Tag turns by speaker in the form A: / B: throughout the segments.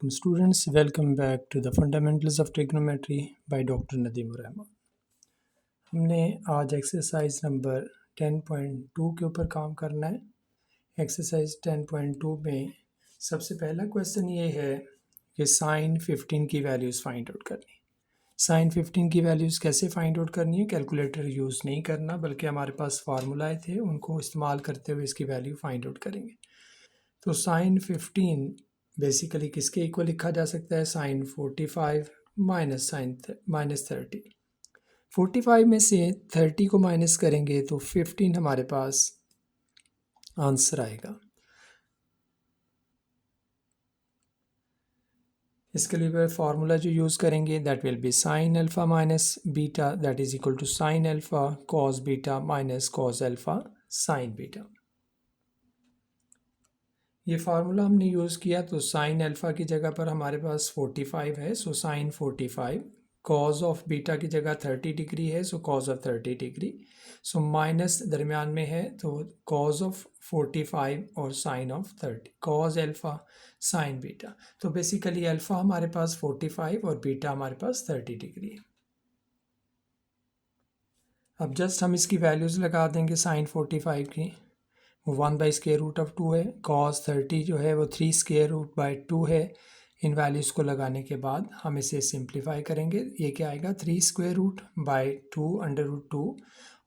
A: Students, welcome back to the Fundamentals of Trigonometry by Dr. Nadeem Rahman. हमने आज exercise number 10.2 के ऊपर काम करना है। एक्सरसाइज 10.2 में सबसे पहला क्वेश्चन ये है कि साइन 15 की वैल्यूज़ फाइंड आउट करनी है। साइन 15 की वैल्यूज़ कैसे फाइंड आउट करनी है? कैलकुलेटर यूज़ नहीं करना, बल्कि हमारे पास फार्मूलाए थे, उनको इस्तेमाल करते हुए इसकी वैल्यू फाइंड आउट करेंगे। तो साइन 15 बेसिकली किसके इक्वल लिखा जा सकता है? Sign 45 minus sign minus 30। 45 में से 30 को माइनस करेंगे तो 15 हमारे पास आंसर आएगा। इसके लिए फार्मूला जो यूज़ करेंगे that will be sine alpha minus beta that is equal to sine alpha cos beta minus cos alpha sine beta. ये फार्मूला हमने यूज़ किया तो साइन अल्फ़ा की जगह पर हमारे पास 45 है, so sine 45। Cos of beta की जगह 30 डिग्री है, so cos of 30 degree. So minus दरमियान में है तो कॉज ऑफ 45 और sine of 30, cos alpha sine beta. तो बेसिकली अल्फ़ा हमारे पास 45 और बीटा हमारे पास 30 डिग्री है। अब जस्ट हम इसकी वैल्यूज़ लगा देंगे। साइन 45 की 1/√2 है, कॉस 30 जो है वो 3√2 है। इन वैल्यूज़ को लगाने के बाद हम इसे सिंप्लीफाई करेंगे। ये क्या आएगा? 3√2/2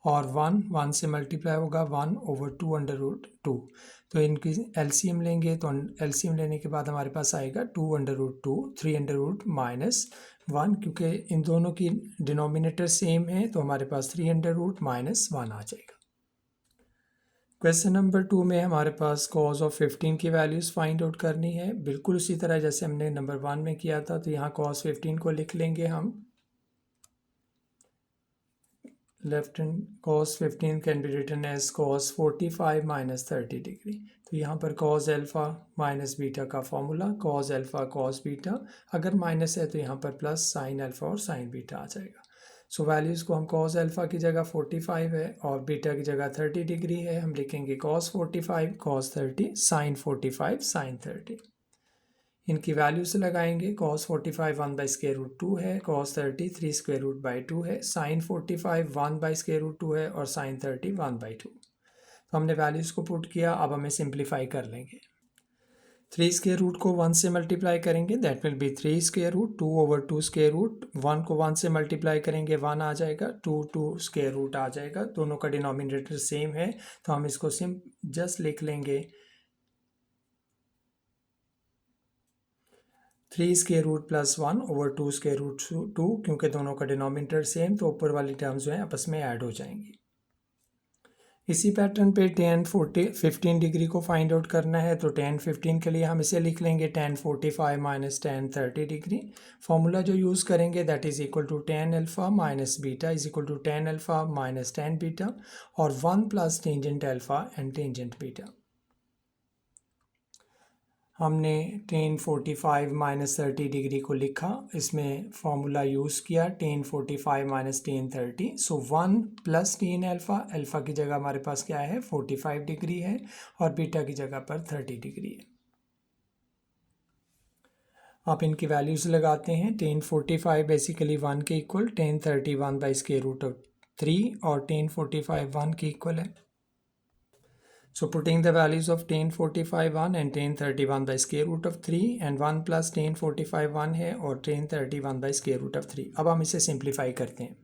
A: और 1 से मल्टीप्लाई होगा 1/2√2। तो इनकी एलसीएम लेंगे तो एलसीएम लेने के बाद हमारे पास आएगा 2√2 3 माइनस 1, क्योंकि इन दोनों की डिनोमिनेटर सेम है तो हमारे पास 3√-1 आ जाएगा। क्वेश्चन नंबर 2 में हमारे पास कॉज ऑफ 15 की वैल्यूज़ फाइंड आउट करनी है, बिल्कुल उसी तरह जैसे हमने नंबर 1 में किया था। तो यहाँ कॉस 15 को लिख लेंगे हम। Left hand cos 15 can be written as cos 45 minus 30 degree. तो यहाँ पर कॉस अल्फ़ा माइनस बीटा का formula, cos alpha cos beta, अगर माइनस है तो यहाँ पर प्लस साइन अल्फ़ा और साइन बीटा आ जाएगा। सो वैल्यूज़ को हम कॉस अल्फ़ा की जगह 45 है और बीटा की जगह 30 डिग्री है, हम लिखेंगे कॉस 45 कॉस 30 साइन 45 साइन 30। इनकी वैल्यू से लगाएंगे। कॉस 45 1/√2 है, कॉस 30 3√2 है, साइन 45 1/√2 है और साइन 30 1/2। तो हमने वैल्यूज़ को पुट किया। अब हमें सिंप्लीफाई कर लेंगे। 3 को 1 से मल्टीप्लाई करेंगे दैट विल बी 3 2/2 1 को 1 से मल्टीप्लाई करेंगे 1 आ जाएगा, 2 आ जाएगा। दोनों का डिनोमिनेटर सेम है तो हम इसको जस्ट लिख लेंगे 3√+1/2, क्योंकि दोनों का डिनोमिनेटर सेम तो ऊपर वाली टर्म्स जो हैं आपस में ऐड हो जाएंगी। इसी पैटर्न पे tan 15 डिग्री को फाइंड आउट करना है तो tan 15 के लिए हम इसे लिख लेंगे tan 45 minus tan 30 degree. Formula जो यूज़ करेंगे that is equal to tan alpha minus beta is equal to tan alpha minus tan beta और 1 plus tangent alpha and tangent beta. हमने tan 45 माइनस 30 डिग्री को लिखा, इसमें formula use किया tan 45 minus tan 30। So 1 plus tan alpha, alpha की जगह हमारे पास क्या है 45 डिग्री है और बीटा की जगह पर 30 डिग्री है। आप इनकी वैल्यूज़ लगाते हैं। tan 45 बेसिकली 1 के इक्वल, tan 30 1/√3 और tan 45 1 के इक्वल है। So putting the values of tan 45 1 and tan 31 by square root of 3 and 1 plus tan 45 1 है और tan 31 by square root of 3। अब हम इसे सिंप्लीफाई करते हैं।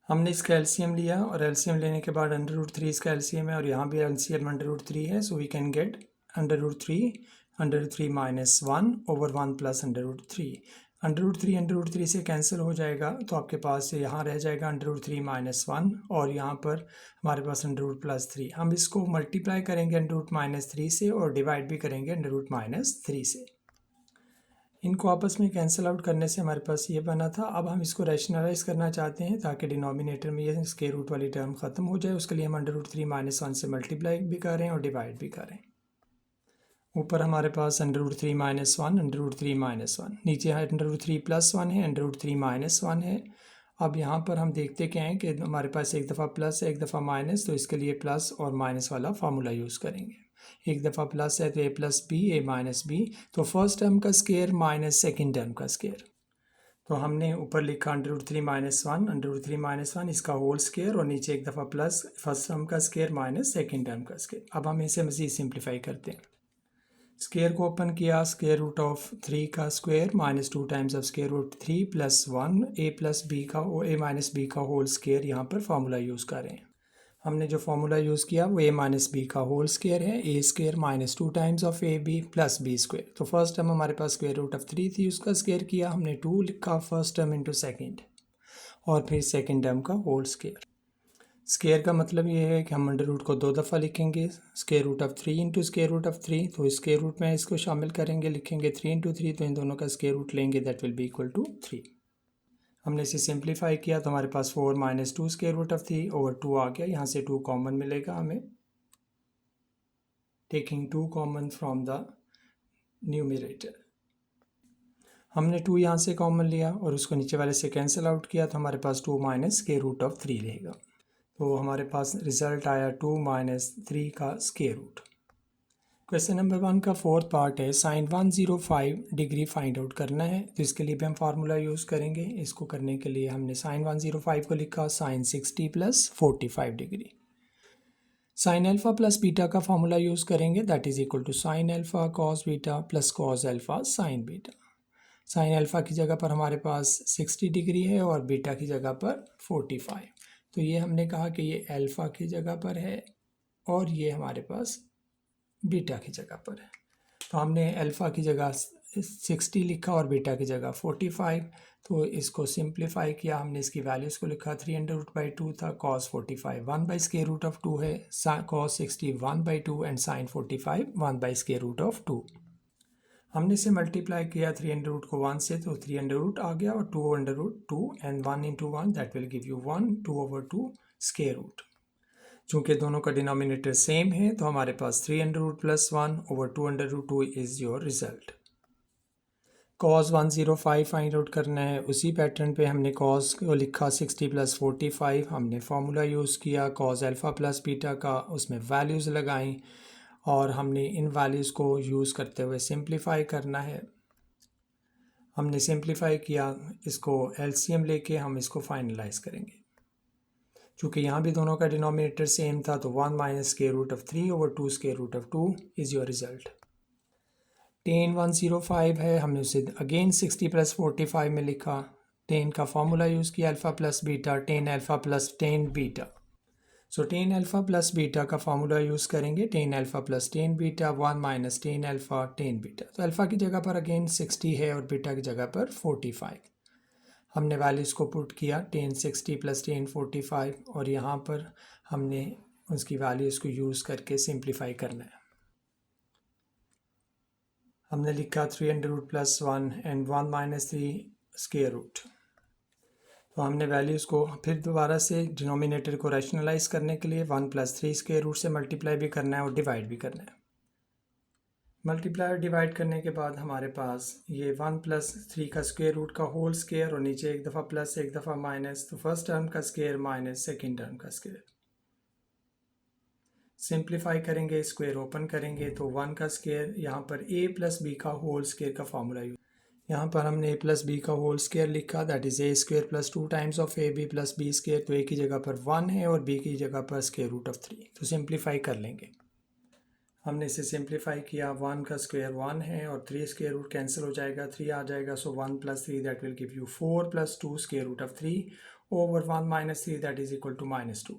A: हमने इसका एलसीएम लिया और एलसीएम लेने के बाद √3 इसका एलसीएम है और यहाँ भी एलसीएम √3 है। So we can get √3 minus 1 over 1 plus √3। √3 से कैंसिल हो जाएगा तो आपके पास यहाँ रह जाएगा √3 माइनस 1 और यहाँ पर हमारे पास √+3। हम इसको मल्टीप्लाई करेंगे √-3 से और डिवाइड भी करेंगे √-3 से। इनको आपस में कैंसिल आउट करने से हमारे पास ये बना था। अब हम इसको रैशनलाइज करना चाहते हैं ताकि डिनोमिनेटर में ये स्क्वायर रूट वाली टर्म ख़त्म हो जाए। उसके लिए हम √3 माइनस 1 से मल्टीप्लाई भी कर रहे हैं और डिवाइड भी कर रहे हैं। ऊपर हमारे पास √3 माइनस 1 √3 माइनस 1, नीचे है √3 प्लस 1 है √3 माइनस 1 है। अब यहाँ पर हम देखते क्या हैं कि हमारे पास एक दफ़ा प्लस है एक दफ़ा माइनस, तो इसके लिए प्लस और माइनस वाला फार्मूला यूज़ करेंगे। एक दफ़ा प्लस है तो ए प्लस बी, ए माइनस बी, तो फर्स्ट टर्म का स्केयर माइनस सेकेंड टर्म का स्केयर। तो हमने ऊपर लिखा √3 - 1 इसका होल स्केयर और नीचे एक दफ़ा प्लस फर्स्ट टर्म का स्केयर माइनस सेकेंड टर्म का स्केयर। अब हम इसे मज़ीद सिंप्लीफाई करते हैं। स्केयर को ओपन किया, √3 का square -2 times of √3 + 1 A plus B का ए माइनस बी का होल स्केयर। यहाँ पर फार्मूला यूज़ कर रहे हैं। हमने जो फार्मूला यूज़ किया वो ए माइनस बी का होल स्केयर है, a square -2 times of a b plus b square. तो फर्स्ट टर्म हमारे पास √3 थी, उसका स्केयर किया हमने 2 लिखा फर्स्ट टर्म इंटू सेकेंड, और फिर सेकेंड टर्म का होल स्केयर। स्केयर का मतलब ये है कि हम अंडर रूट को 2 दफ़ा लिखेंगे, √3 इंटू √3, तो स्केयर रूट में इसको शामिल करेंगे, लिखेंगे 3 इंटू 3, तो इन दोनों का स्केयर रूट लेंगे, that will be equal to 3। हमने इसे सिंप्लीफाई किया तो हमारे पास 4 - 2 √3 ओवर 2 आ गया। यहाँ से 2 कॉमन मिलेगा हमें, taking 2 common from the numerator. हमने 2 यहाँ से कॉमन लिया और उसको नीचे वाले से कैंसिल आउट किया, तो हमारे पास 2 - √3 रहेगा। तो हमारे पास रिज़ल्ट आया 2 - 3 का स्केयर रूट। क्वेश्चन नंबर 1 का फोर्थ पार्ट है, साइन 105 डिग्री फाइंड आउट करना है। तो इसके लिए भी हम फार्मूला यूज़ करेंगे। इसको करने के लिए हमने साइन 105 को लिखा sine 60 + 45 degree. Sine alpha plus beta का फार्मूला यूज़ करेंगे, that is equal to sine alpha cos beta plus cos alpha sine beta. Sine alpha की जगह पर हमारे पास 60 डिग्री है और बीटा की जगह पर 45। तो ये हमने कहा कि ये अल्फ़ा की जगह पर है और ये हमारे पास बीटा की जगह पर है। तो हमने अल्फ़ा की जगह 60 लिखा और बीटा की जगह 45। तो इसको सिंप्लीफाई किया हमने, इसकी वैल्यूज़ को लिखा 300/2 था, cos 45 1/√2 है, cos 60 1/2 एंड sin 45 1/√2। हमने इसे मल्टीप्लाई किया 300 को 1 से, तो 300 आ गया और 2/√2 and 1 into 1 that will give you 1, 2/2 square root. चूँकि दोनों का डिनोमिनेटर सेम है तो हमारे पास 300 + 1 over 2/2 is your result. cos 105 find out करना है। उसी पैटर्न पे हमने cos को लिखा 60 + 45, हमने फार्मूला यूज़ किया cos अल्फ़ा प्लस बीटा का, उसमें वैल्यूज़ लगाई और हमने इन वैल्यूज़ को यूज़ करते हुए सिंप्लीफाई करना है। हमने सिंप्लीफाई किया, इसको एलसीएम लेके हम इसको फाइनलाइज करेंगे। चूँकि यहाँ भी दोनों का डिनोमिनेटर सेम था तो 1 - √3 over 2 √2 is your result. tan 105 है, हमने उसे अगेन 60 + 45 में लिखा। tan का फॉर्मूला यूज़ किया alpha plus beta, tan alpha plus tan beta. So tan alpha plus beta का फॉर्मूला यूज़ करेंगे, tan alpha plus tan beta 1 - tan alpha tan beta. तो अल्फ़ा की जगह पर अगेन 60 है और बीटा की जगह पर 45। हमने वैल्यूज़ को पुट किया tan 60 + tan 45 और यहाँ पर हमने उसकी वैल्यूज़ को यूज़ करके सिंप्लीफाई करना है। हमने लिखा 300 + 1 एंड 1 - 3 स्क्वायर रूट। तो हमने वैल्यूज़ को फिर दोबारा से डिनोमिनेटर को रैशनलाइज करने के लिए 1 + 3 स्क्वायर रूट से मल्टीप्लाई भी करना है और डिवाइड भी करना है। मल्टीप्लाई और डिवाइड करने के बाद हमारे पास ये 1 + 3 का स्क्वायर रूट का होल स्क्वायर और नीचे एक दफ़ा प्लस एक दफ़ा माइनस, तो फर्स्ट टर्म का स्क्वायर माइनस सेकेंड टर्म का स्क्वायर। सिंप्लीफाई करेंगे, स्क्वायर ओपन करेंगे तो 1 का स्क्वायर, यहाँ पर a + b का होल स्क्वायर का फार्मूला यूज, यहाँ पर हमने a + b का होल स्क्वायर लिखा, that is a² + 2 times of ab + b²। तो a की जगह पर 1 है और b की जगह पर √3। तो सिंप्लीफाई कर लेंगे। हमने इसे सिंप्लीफाई किया, 1 का स्क्वायर 1 है और 3 स्क्वायर रूट कैंसिल हो जाएगा, 3 आ जाएगा। So 1 + 3 that will give you 4 + 2 √3 over 1 - 3 that is equal to -2।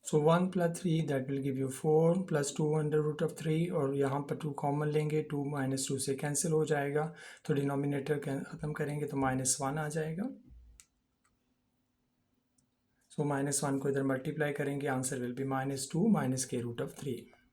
A: So 1 + 3 that will give you 4 + 2/√3 और यहाँ पर 2 कॉमन लेंगे, 2 - 2 से कैंसिल हो जाएगा। तो डिनोमिनेटर ख़त्म करेंगे तो -1 आ जाएगा। सो -1 को इधर मल्टीप्लाई करेंगे, आंसर विल बी -2 - √3।